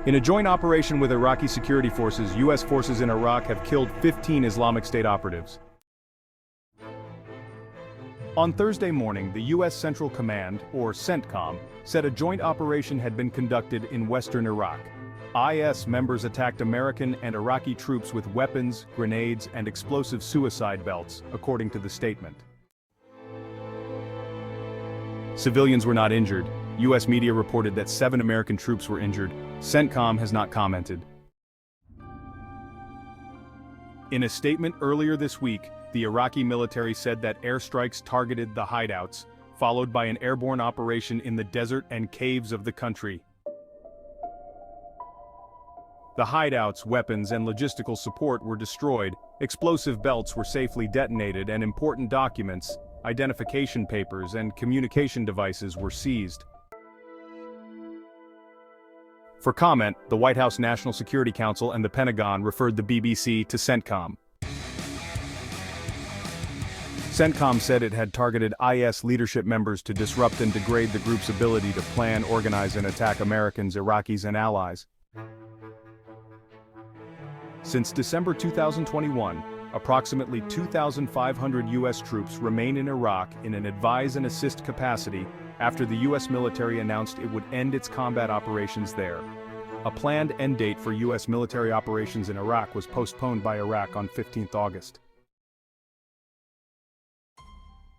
In a joint operation with Iraqi security forces, U.S. forces in Iraq have killed 15 Islamic State operatives. On Thursday morning, the U.S. Central Command, or CENTCOM, said a joint operation had been conducted in western Iraq. IS members attacked American and Iraqi troops with weapons, grenades, and explosive suicide belts, according to the statement. Civilians were not injured. U.S. media reported that 7 American troops were injured. CENTCOM has not commented. In a statement earlier this week, the Iraqi military said that airstrikes targeted the hideouts, followed by an airborne operation in the desert and caves of the country. The hideouts, weapons, and logistical support were destroyed, explosive belts were safely detonated, and important documents, identification papers, and communication devices were seized. For comment, the White House National Security Council and the Pentagon referred the BBC to CENTCOM. CENTCOM said it had targeted IS leadership members to disrupt and degrade the group's ability to plan, organize, and attack Americans, Iraqis, and allies. Since December 2021, approximately 2,500 U.S. troops remain in Iraq in an advise and assist capacity after the U.S. military announced it would end its combat operations there. A planned end date for U.S. military operations in Iraq was postponed by Iraq on 15 August.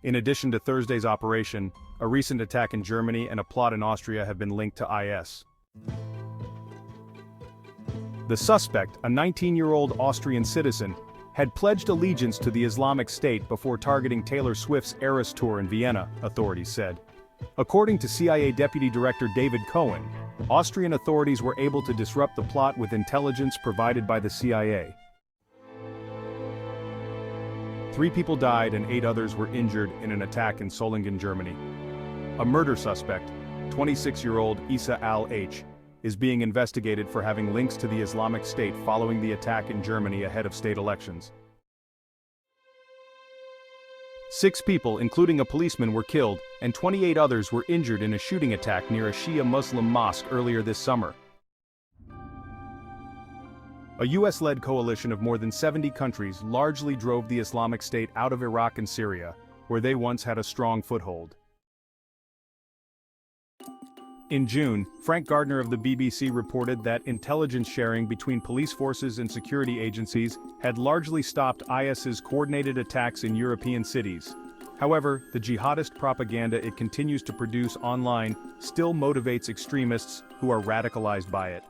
In addition to Thursday's operation, a recent attack in Germany and a plot in Austria have been linked to IS. The suspect, a 19-year-old Austrian citizen, had pledged allegiance to the Islamic State before targeting Taylor Swift's Eras tour in Vienna, authorities said. According to CIA Deputy Director David Cohen, Austrian authorities were able to disrupt the plot with intelligence provided by the CIA. 3 people died and 8 others were injured in an attack in Solingen, Germany. A murder suspect, 26-year-old Isa al-H, is being investigated for having links to the Islamic State following the attack in Germany ahead of state elections. 6 people, including a policeman, were killed, and 28 others were injured in a shooting attack near a Shia Muslim mosque earlier this summer. A US-led coalition of more than 70 countries largely drove the Islamic State out of Iraq and Syria, where they once had a strong foothold. In June, Frank Gardner of the BBC reported that intelligence sharing between police forces and security agencies had largely stopped IS's coordinated attacks in European cities. However, the jihadist propaganda it continues to produce online still motivates extremists who are radicalized by it.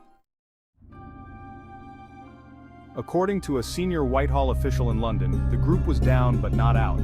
According to a senior Whitehall official in London, the group was down but not out.